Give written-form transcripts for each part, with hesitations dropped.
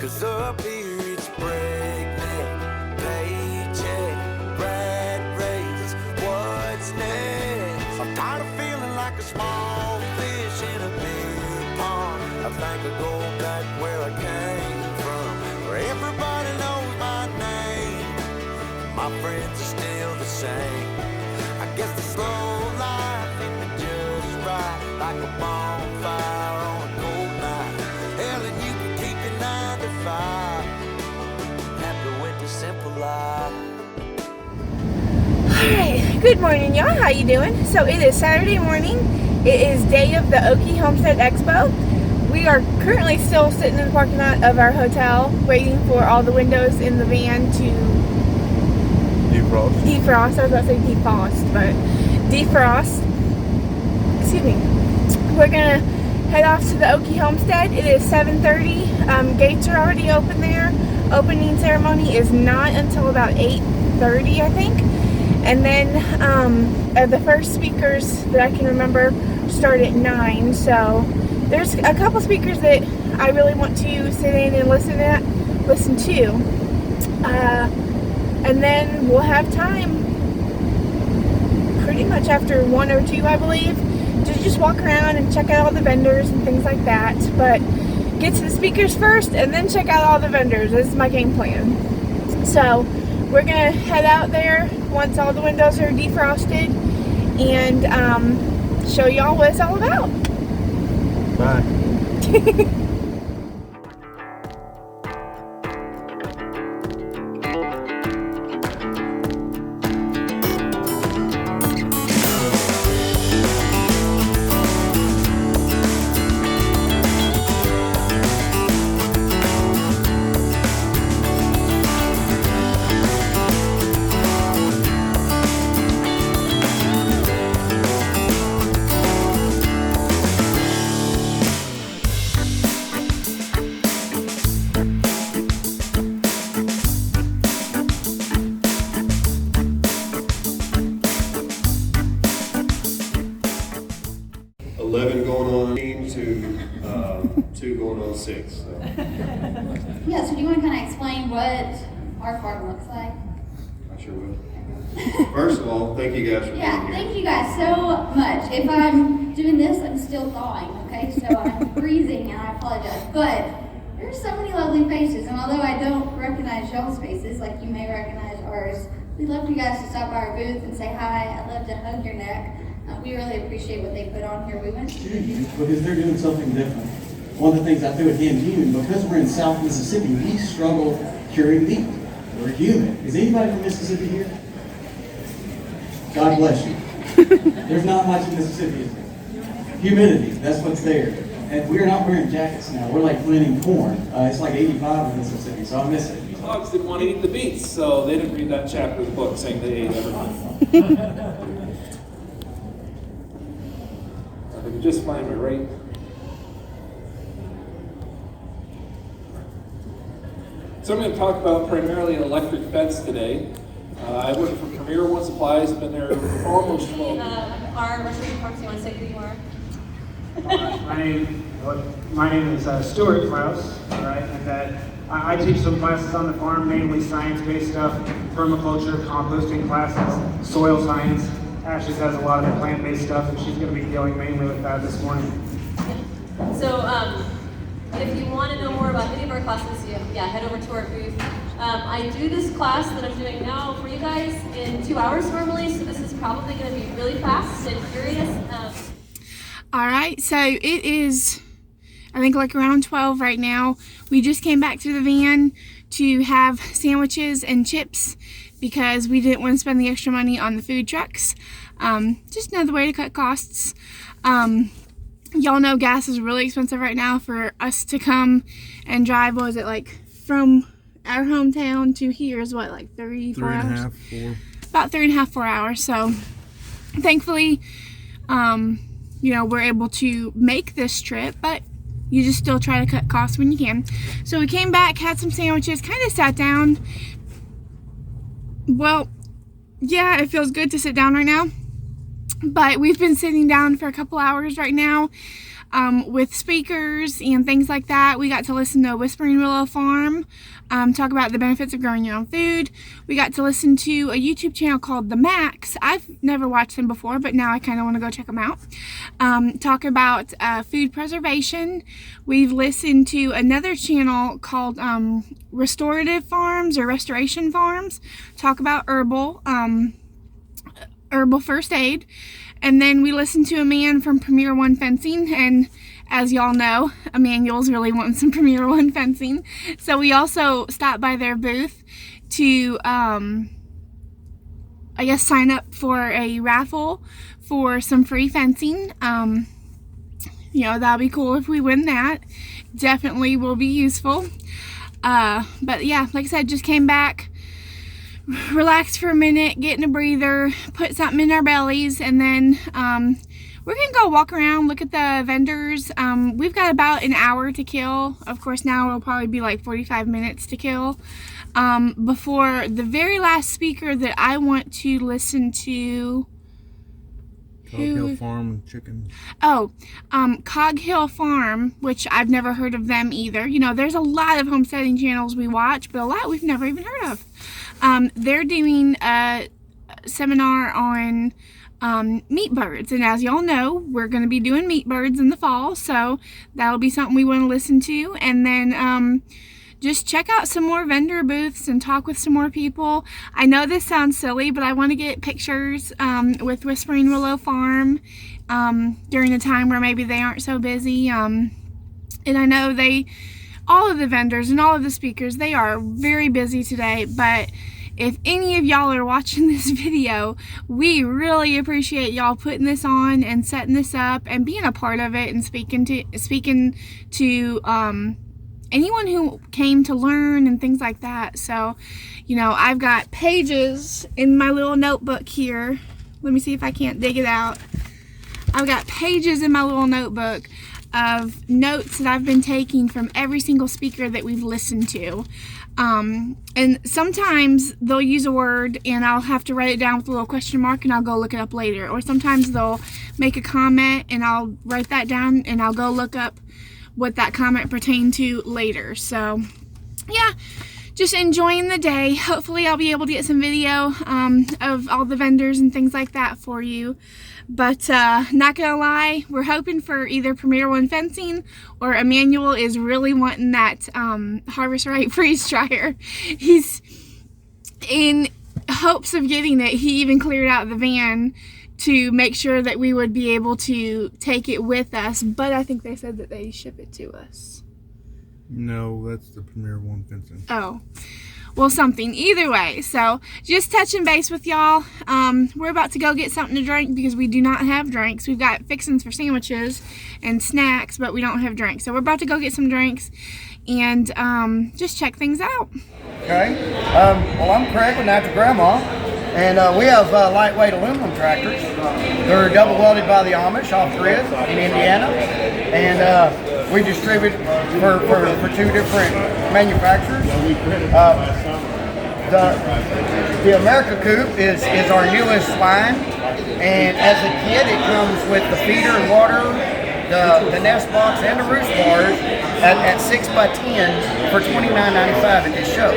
'Cause up here it's breakneck, paycheck, rat race, what's next? I'm tired of feeling like a small fish in a big pond. I think I'll go back where I came from, where everybody knows my name. My friends are still the same. I guess the slow life hit me just right, like a bonfire on a cold night. Hell, and you can keep your 9 to 5. Happy with the simple life. Hi, good morning, y'all. How you doing? So it is Saturday morning. It is day of the Okie Homestead Expo. We are currently still sitting in the parking lot of our hotel, waiting for all the windows in the van to defrost. I was about to say defrost, but defrost. Excuse me. We're gonna head off to the Okie Homestead. It is 7:30. Gates are already open there. Opening ceremony is not until about 8:30, I think. And then the first speakers that I can remember start at 9. So there's a couple speakers that I really want to sit in and listen to. And then we'll have time pretty much after 1 or 2, I believe, to just walk around and check out all the vendors and things like that. But get to the speakers first and then check out all the vendors. This is my game plan. So we're gonna head out there once all the windows are defrosted and show y'all what it's all about. Bye. 11 going on 18 to 2 going on 6. So. Yeah, so do you want to kind of explain what our farm looks like? I sure will. First of all, thank you guys for being here. Thank you guys so much. If I'm doing this, I'm still thawing, okay? So I'm freezing and I apologize. But there's so many lovely faces, and although I don't recognize y'all's faces like you may recognize ours, we'd love for you guys to stop by our booth and say hi. I'd love to hug your neck. We really appreciate what they put on here. We went to because they're doing something different. One of the things I threw at him, human, because we're in South Mississippi, we struggle curing meat. We're human. Is anybody from Mississippi here? God bless you. There's not much in Mississippi, is there? Humidity, that's what's there. And we're not wearing jackets now. We're like planting corn. It's like 85 in Mississippi, so I miss it. Hogs didn't want to eat the beets, so they didn't read that chapter of the book saying they ate everything. I could just find my right. So I'm going to talk about primarily electric fence today. I work for Premier One Supplies. I've been there for almost 12 years. Our resident parks, you want to say who you are? My name is Stuart Klaus, right? And that I teach some classes on the farm, mainly science-based stuff, permaculture, composting classes, soil science. Ashley has a lot of the plant-based stuff, and she's going to be dealing mainly with that this morning. So, if you want to know more about any of our classes, head over to our booth. I do this class that I'm doing now for you guys in 2 hours normally, so this is probably going to be really fast and furious. Alright, so it is, I think, like around 12 right now. We just came back to the van to have sandwiches and chips because we didn't want to spend the extra money on the food trucks. Just another way to cut costs. Y'all know gas is really expensive right now. For us to come and drive, what was it, like from our hometown to here is what, like 3-4 hours? 3.5, 4. About 3.5, 4 hours. So thankfully, we're able to make this trip, but you just still try to cut costs when you can. So we came back, had some sandwiches, kind of sat down. Well, yeah, it feels good to sit down right now, but we've been sitting down for a couple hours right now. with speakers and things like that. We got to listen to Whispering Willow Farm talk about the benefits of growing your own food. We got to listen to a YouTube channel called The Max. I've never watched them before, but now I kind of want to go check them out. Talk about food preservation. We've listened to another channel called Restorative Farms or Restoration Farms. Talk about herbal first aid. And then we listened to a man from Premier One Fencing, and as y'all know, Emmanuel's really wanting some Premier One fencing. So we also stopped by their booth to, I guess, sign up for a raffle for some free fencing. You know, that'll be cool if we win that. Definitely will be useful. But yeah, like I said, just came back, relax for a minute, getting a breather, put something in our bellies, and then we're gonna go walk around, look at the vendors. We've got about an hour to kill. Of course, now it'll probably be like 45 minutes to kill before the very last speaker that I want to listen to. Cog Hill Farm Chicken. Oh, Cog Hill Farm, which I've never heard of them either. You know, there's a lot of homesteading channels we watch, but a lot we've never even heard of. They're doing a seminar on meat birds, and as y'all know, we're going to be doing meat birds in the fall, so that'll be something we want to listen to. And then just check out some more vendor booths and talk with some more people. I know this sounds silly, but I want to get pictures with Whispering Willow Farm during a time where maybe they aren't so busy. And I know all of the vendors and all of the speakers, they are very busy today, but if any of y'all are watching this video, we really appreciate y'all putting this on and setting this up and being a part of it and speaking to anyone who came to learn and things like that. So, you know, I've got pages in my little notebook here. Let me see if I can't dig it out. I've got pages in my little notebook of notes that I've been taking from every single speaker that we've listened to. And sometimes they'll use a word and I'll have to write it down with a little question mark and I'll go look it up later. Or sometimes they'll make a comment and I'll write that down and I'll go look up what that comment pertained to later. So yeah, just enjoying the day. Hopefully I'll be able to get some video of all the vendors and things like that for you. But not gonna lie, we're hoping for either Premier One Fencing or Emmanuel is really wanting that Harvest Right freeze dryer. He's in hopes of getting it. He even cleared out the van to make sure that we would be able to take it with us, but I think they said that they ship it to us. No, that's the Premier One Fencing. Oh, well, something. Either way, so just touching base with y'all. We're about to go get something to drink because we do not have drinks. We've got fixings for sandwiches and snacks, but we don't have drinks. So we're about to go get some drinks and just check things out. Okay. Well, I'm Craig with Natural Grandma, and we have lightweight aluminum tractors. They're double welded by the Amish off grid in Indiana, and we distribute for two different manufacturers. The America Coop is our newest line, and as a kit it comes with the feeder and water, the nest box, and the roost bars at 6x10 for $29.95 at this show.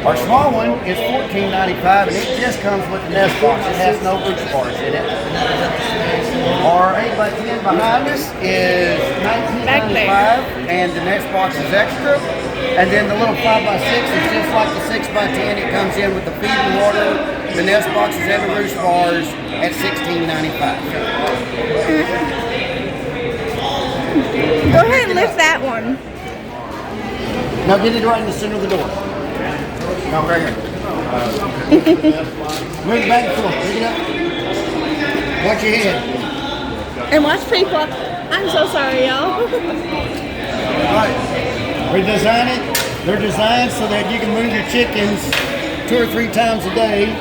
Our small one is $14.95, and it just comes with the nest box. It has no roost bars in it. Our 8x10 behind us is $19.95, and the nest box is extra. And then the little 5x6 is just like the 6x10. It comes in with the feed and water, the nest boxes, and the roost bars at $16.95. Go ahead and lift that one. Now get it right in the center of the door. No, right here. Move it back and forth. Pick it up. Watch your head. And watch people. I'm so sorry, y'all. Alright. We design it. They're designed so that you can move your chickens 2 or 3 times a day.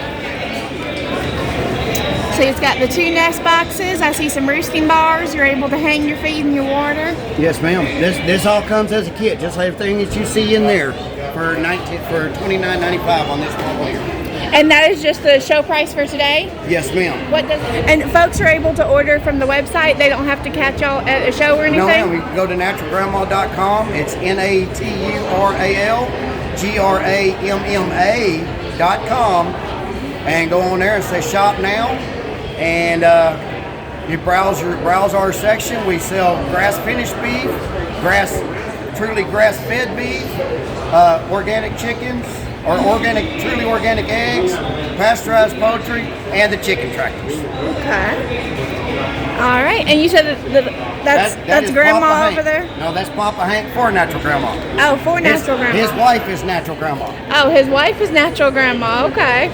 So it's got the 2 nest boxes. I see some roosting bars. You're able to hang your feed and your water. Yes, ma'am. This all comes as a kit, just like everything that you see in there for $29.95 on this one here. And that is just the show price for today? Yes, ma'am. What does and folks are able to order from the website? They don't have to catch y'all at a show or anything? No, ma'am. We can go to naturalgrandma.com. It's naturalgrandma.com, and go on there and say shop now. And you browse our section. We sell grass-finished beef, truly grass-fed beef, organic chickens, or truly organic eggs, pasteurized poultry, and the chicken tractors. Okay. All right. And you said that's Grandma over there? No, that's Papa Hank for Natural Grandma. Oh, for Natural Grandma. His wife is Natural Grandma. Oh, his wife is Natural Grandma. Okay.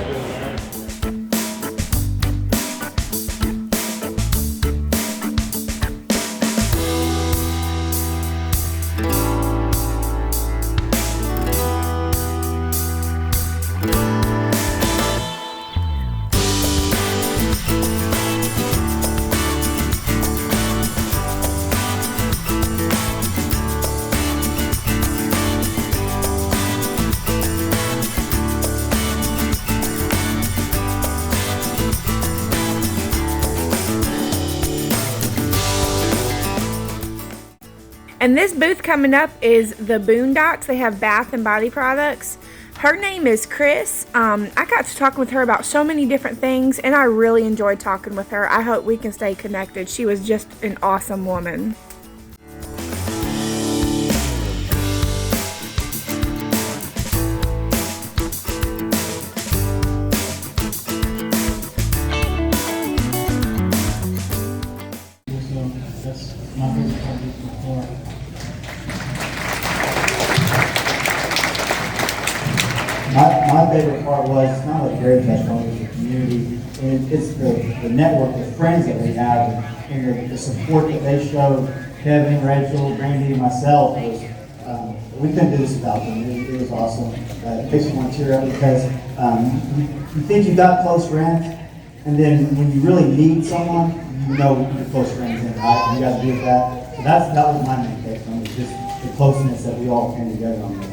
And this booth coming up is the Boondocks. They have bath and body products. Her name is Chris. I got to talk with her about so many different things, and I really enjoyed talking with her. I hope we can stay connected. She was just an awesome woman. That's my favorite part before. My favorite part was not only Gary touched on, it was the community, and it's the network of friends that we have, and the support that they showed. Kevin, Rachel, Brandy, and myself was, we couldn't do this without them. It was awesome. It makes me want to tear up because you think you've got close friends, and then when you really need someone, you know your close friends in, right? You got to be with that. So that was my main take from it, just the closeness that we all came together on this.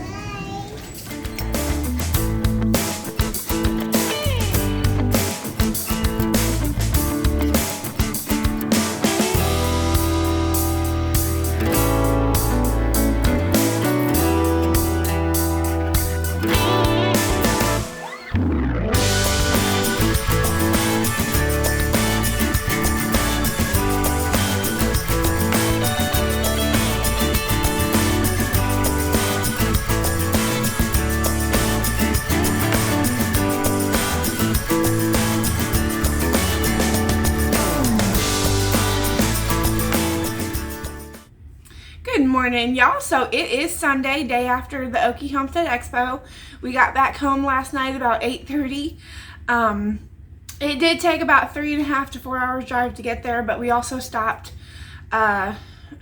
Good morning, y'all. So it is Sunday, day after the Okie Homestead Expo. We got back home last night about 8:30. It did take about 3.5 to 4 hours drive to get there, but we also stopped, I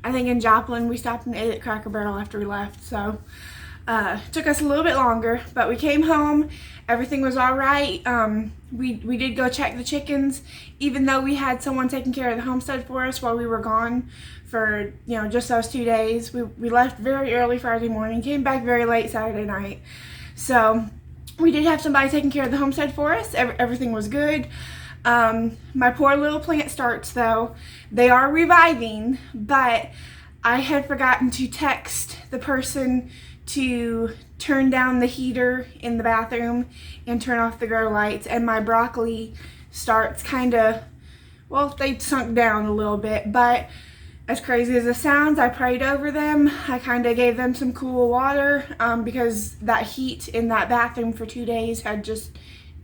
think in Joplin. We stopped and ate at Cracker Barrel after we left, so took us a little bit longer, but we came home. Everything was all right. We did go check the chickens, even though we had someone taking care of the homestead for us while we were gone for, you know, just those 2 days. We left very early Friday morning, came back very late Saturday night. So we did have somebody taking care of the homestead for us. Everything was good. My poor little plant starts, though, they are reviving, but I had forgotten to text the person to turn down the heater in the bathroom and turn off the grow lights, and my broccoli starts kind of, well, they sunk down a little bit, but as crazy as it sounds, I prayed over them. I kind of gave them some cool water because that heat in that bathroom for 2 days had just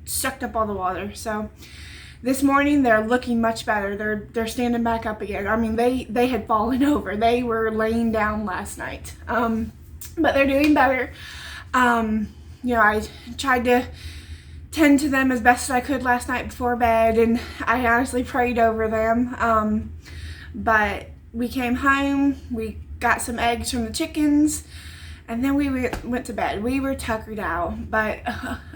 sucked up all the water. So this morning they're looking much better. They're standing back up again. I mean, they had fallen over. They were laying down last night, but they're doing better. You know, I tried to tend to them as best as I could last night before bed, and I honestly prayed over them. But we came home, we got some eggs from the chickens, and then we went to bed. We were tuckered out, but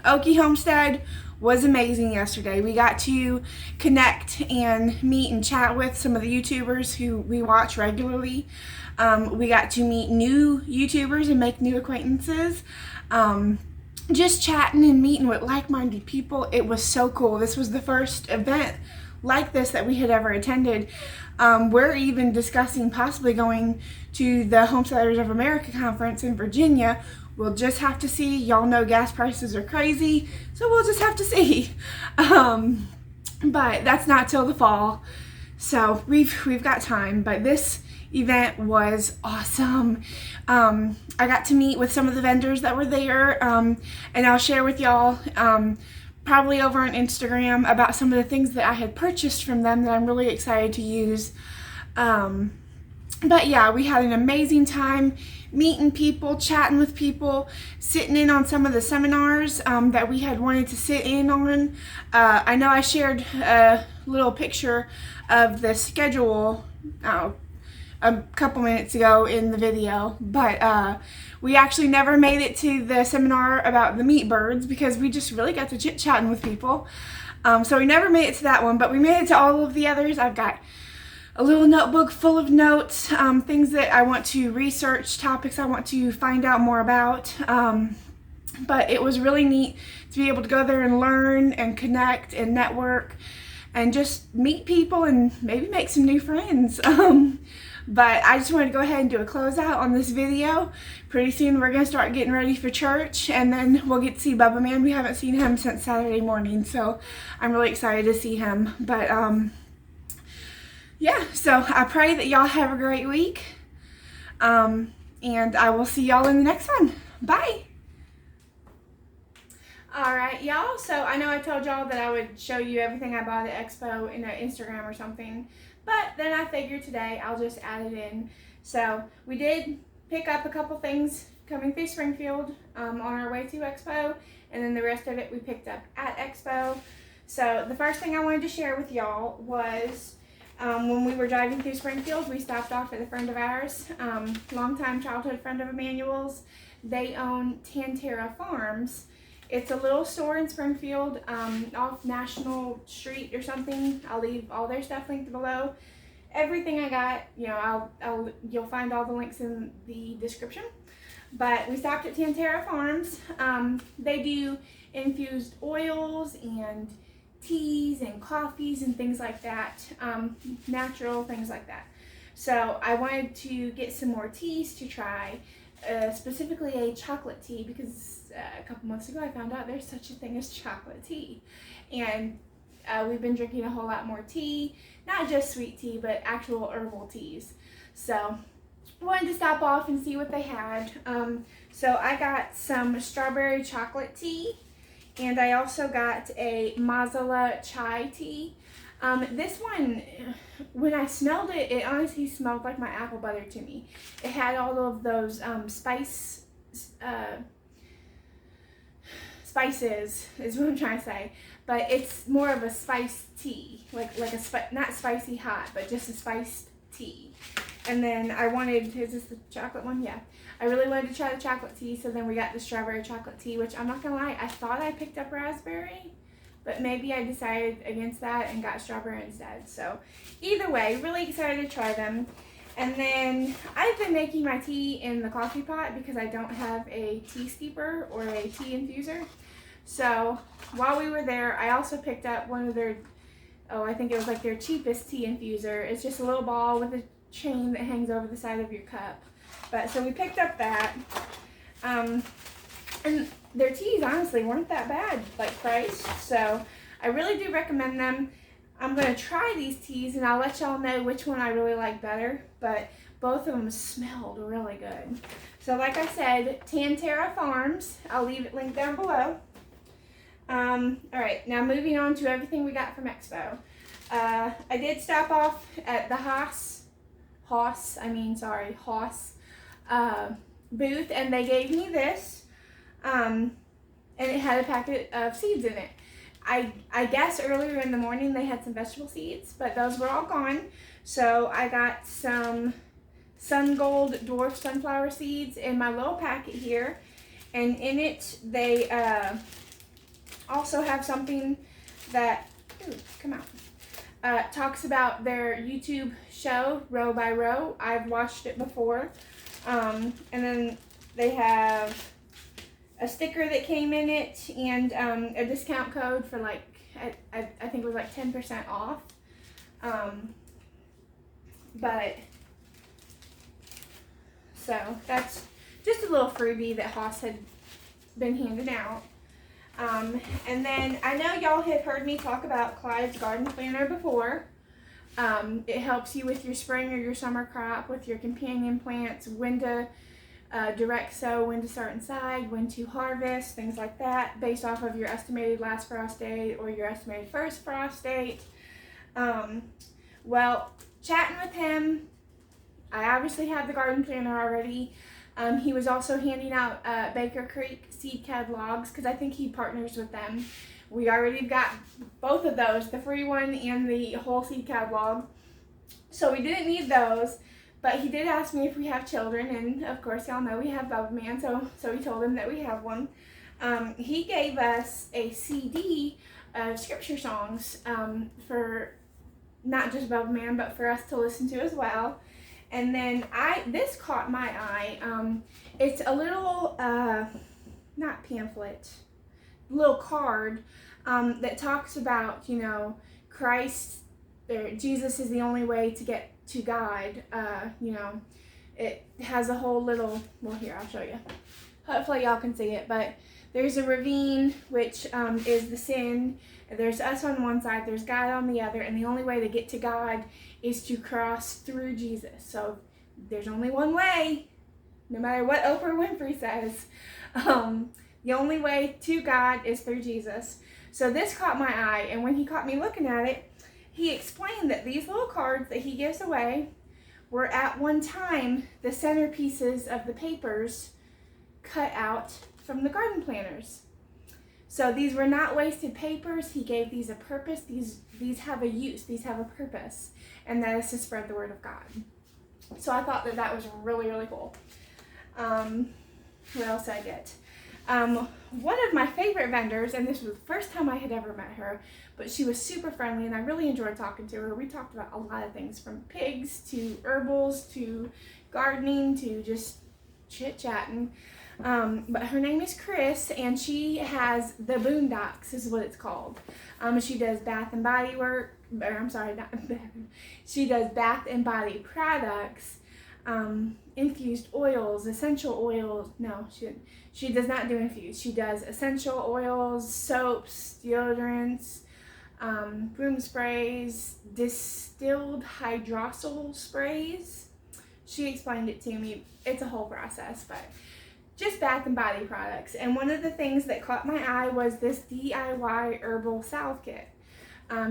Okie Homestead was amazing yesterday. We got to connect and meet and chat with some of the YouTubers who we watch regularly. We got to meet new YouTubers and make new acquaintances. just chatting and meeting with like-minded people. It was so cool. This was the first event like this that we had ever attended. We're even discussing possibly going to the Homesteaders of America conference in Virginia. We'll just have to see. Y'all know gas prices are crazy, so we'll just have to see. But that's not till the fall, so we've got time. But this event was awesome. I got to meet with some of the vendors that were there, and I'll share with y'all probably over on Instagram about some of the things that I had purchased from them that I'm really excited to use. But yeah, we had an amazing time meeting people, chatting with people, sitting in on some of the seminars that we had wanted to sit in on. I know I shared a little picture of the schedule a couple minutes ago in the video, but we actually never made it to the seminar about the meat birds because we just really got to chit-chatting with people. So we never made it to that one, but we made it to all of the others. I've got a little notebook full of notes, things that I want to research, topics I want to find out more about. But it was really neat to be able to go there and learn and connect and network and just meet people and maybe make some new friends. But I just wanted to go ahead and do a closeout on this video. Pretty soon we're going to start getting ready for church, and then we'll get to see Bubba Man. We haven't seen him since Saturday morning, so I'm really excited to see him. But yeah, so I pray that y'all have a great week, and I will see y'all in the next one. Bye! Alright, y'all, so I know I told y'all that I would show you everything I bought at Expo in an Instagram or something, but then I figured today I'll just add it in. So we did pick up a couple things coming through Springfield on our way to Expo, and then the rest of it we picked up at Expo. So the first thing I wanted to share with y'all was when we were driving through Springfield, we stopped off at a friend of ours, longtime childhood friend of Emmanuel's. They own Tantra Farms. It's a little store in Springfield, off National Street or something. I'll leave all their stuff linked below. Everything I got, you know, you'll find all the links in the description. But we stopped at Tantra Farms. They do infused oils and teas and coffees and things like that, natural things like that. So I wanted to get some more teas to try, specifically a chocolate tea, because a couple months ago I found out there's such a thing as chocolate tea, and we've been drinking a whole lot more tea, not just sweet tea but actual herbal teas. So I wanted to stop off and see what they had. So I got some strawberry chocolate tea, and I also got a masala chai tea. This one, when I smelled it, it honestly smelled like my apple butter to me. It had all of those spices, is what I'm trying to say. But it's more of a spiced tea, like not spicy hot, but just a spiced tea. And then I wanted, is this the chocolate one? Yeah. I really wanted to try the chocolate tea, so then we got the strawberry chocolate tea, which I'm not gonna lie, I thought I picked up raspberry, but maybe I decided against that and got strawberry instead. So either way, really excited to try them. And then I've been making my tea in the coffee pot because I don't have a tea steeper or a tea infuser. So while we were there, I also picked up one of their, I think it was like their cheapest tea infuser. It's just a little ball with a chain that hangs over the side of your cup. But so we picked up that, and their teas honestly weren't that bad, like price. So I really do recommend them. I'm going to try these teas and I'll let y'all know which one I really like better, but both of them smelled really good. So like I said, Tantra Farms, I'll leave it linked down below. Alright, now moving on to everything we got from Expo. I did stop off at the Hogs booth, and they gave me this, and it had a packet of seeds in it. I guess earlier in the morning they had some vegetable seeds, but those were all gone. So I got some Sun Gold dwarf sunflower seeds in my little packet here, and in it they also have something that talks about their YouTube show, Row by Row. I've watched it before. And then they have a a sticker that came in it, and a discount code for like, I think it was like 10% off. But, so that's just a little freebie that Haas had been handing out. And then I know y'all have heard me talk about Clyde's garden planner before. It helps you with your spring or your summer crop, with your companion plants, when to direct sow, when to start inside, when to harvest, things like that, based off of your estimated last frost date or your estimated first frost date. Well, chatting with him, I obviously have the garden planner already. He was also handing out Baker Creek seed catalogs because I think he partners with them. We already got both of those, the free one and the whole seed catalog. So we didn't need those, but he did ask me if we have children, and of course y'all know we have Bubba Man, so we told him that we have one. He gave us a CD of scripture songs for not just Bubba Man, but for us to listen to as well. And then this caught my eye. It's a little, not pamphlet, little card that talks about, you know, Christ, or Jesus is the only way to get to God. You know, it has a whole little, well, here, I'll show you. Hopefully y'all can see it, but there's a ravine, which is the sin. There's us on one side, there's God on the other, and the only way to get to God is to cross through Jesus. So there's only one way, no matter what Oprah Winfrey says. The only way to God is through Jesus. So this caught my eye, and when he caught me looking at it, he explained that these little cards that he gives away were at one time the centerpieces of the papers cut out from the garden planners. So these were not wasted papers. He gave these a purpose. These have a use. These have a purpose, and that is to spread the word of God. So I thought that was really, really cool. What else did I get? One of my favorite vendors, and this was the first time I had ever met her, but she was super friendly, and I really enjoyed talking to her. We talked about a lot of things, from pigs to herbals to gardening to just chit-chatting. But her name is Chris, and she has the Boondocks is what it's called. She does bath and body work, or I'm sorry, not she does bath and body products, infused oils, essential oils. No, she does not do infused. She does essential oils, soaps, deodorants, broom sprays, distilled hydrosol sprays. She explained it to me. It's a whole process, but just bath and body products. And one of the things that caught my eye was this DIY herbal salve kit.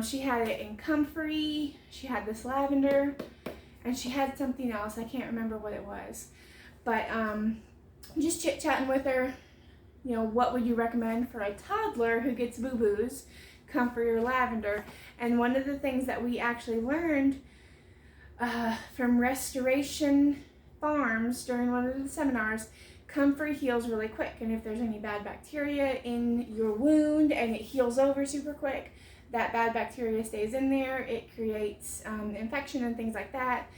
She had it in comfrey, she had this lavender, and she had something else. I can't remember what it was. But just chit-chatting with her, you know, what would you recommend for a toddler who gets boo-boos, comfrey or lavender? And one of the things that we actually learned from Restoration Farms during one of the seminars, comfrey heals really quick, and if there's any bad bacteria in your wound and it heals over super quick, that bad bacteria stays in there. It creates infection and things like that.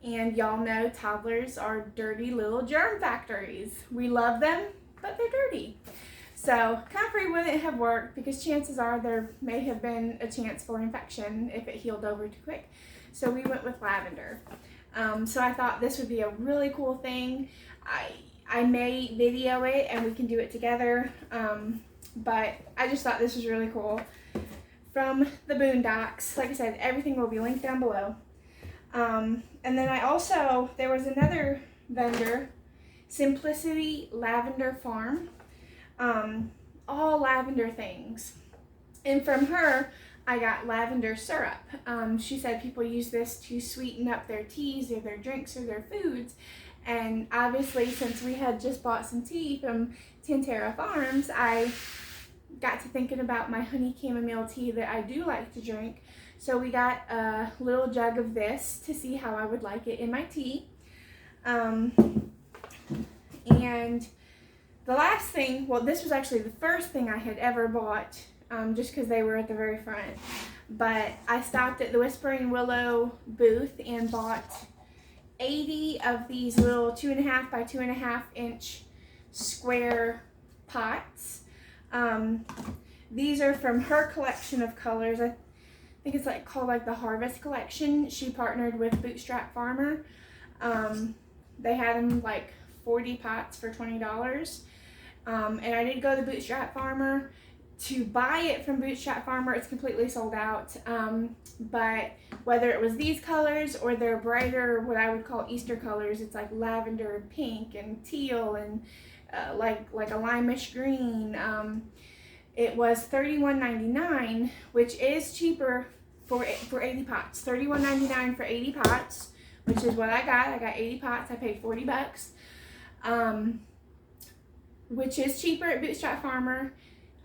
And y'all know toddlers are dirty little germ factories. We love them, but they're dirty. So comfrey wouldn't have worked because chances are there may have been a chance for infection if it healed over too quick. So we went with lavender. So I thought this would be a really cool thing. I may video it and we can do it together, but I just thought this was really cool. From the Boondocks, like I said, everything will be linked down below. And then there was another vendor, Simplicity Lavender Farm, all lavender things. And from her, I got lavender syrup. She said people use this to sweeten up their teas or their drinks or their foods. And obviously, since we had just bought some tea from Tantra Farms, I got to thinking about my honey chamomile tea that I do like to drink. So we got a little jug of this to see how I would like it in my tea. And the last thing, well, this was actually the first thing I had ever bought, just because they were at the very front. But I stopped at the Whispering Willow booth and bought 80 of these little 2.5 by 2.5 inch square pots. These are from her collection of colors. I think it's like called like the Harvest Collection. She partnered with Bootstrap Farmer. They had them like 40 pots for $20. And I did go to Bootstrap Farmer to buy it from Bootstrap Farmer. It's completely sold out. But whether it was these colors or their brighter, what I would call Easter colors, it's like lavender and pink and teal and like a limeish green. It was $31.99, which is cheaper for 80 pots. $31.99 for 80 pots, which is what I got. I got 80 pots. I paid $40. Which is cheaper at Bootstrap Farmer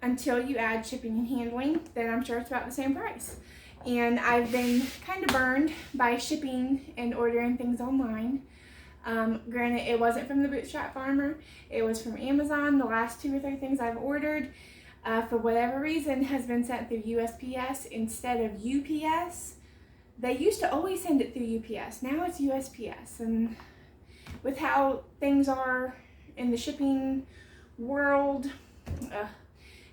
until you add shipping and handling. Then I'm sure it's about the same price. And I've been kind of burned by shipping and ordering things online. Granted, it wasn't from the Bootstrap Farmer. It was from Amazon. The last 2 or 3 things I've ordered, for whatever reason, has been sent through USPS instead of UPS. They used to always send it through UPS. Now it's USPS. And with how things are in the shipping world,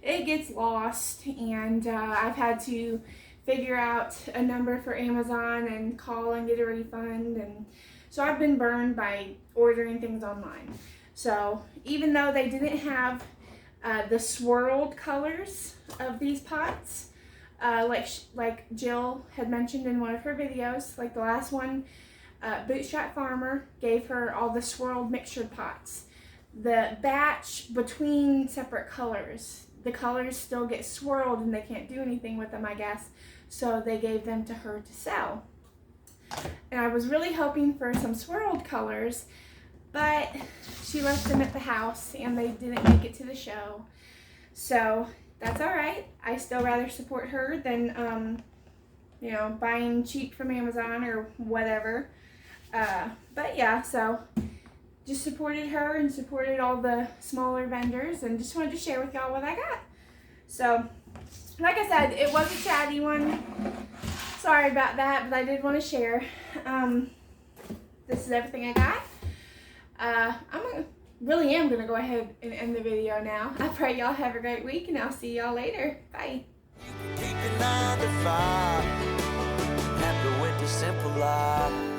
it gets lost. And I've had to figure out a number for Amazon and call and get a refund. And so I've been burned by ordering things online. So even though they didn't have the swirled colors of these pots, like Jill had mentioned in one of her videos, like the last one, Bootstrap Farmer gave her all the swirled mixtured pots. The batch between separate colors, the colors still get swirled and they can't do anything with them, I guess, so they gave them to her to sell. And I was really hoping for some swirled colors, but she left them at the house and they didn't make it to the show. So that's all right. I still rather support her than, you know, buying cheap from Amazon or whatever. But yeah, so just supported her and supported all the smaller vendors and just wanted to share with y'all what I got. So, like I said, it was a chatty one. Sorry about that, but I did want to share. This is everything I got. Really am going to go ahead and end the video now. I pray y'all have a great week, and I'll see y'all later. Bye. Keep your 9 to 5. Happy with the simple life.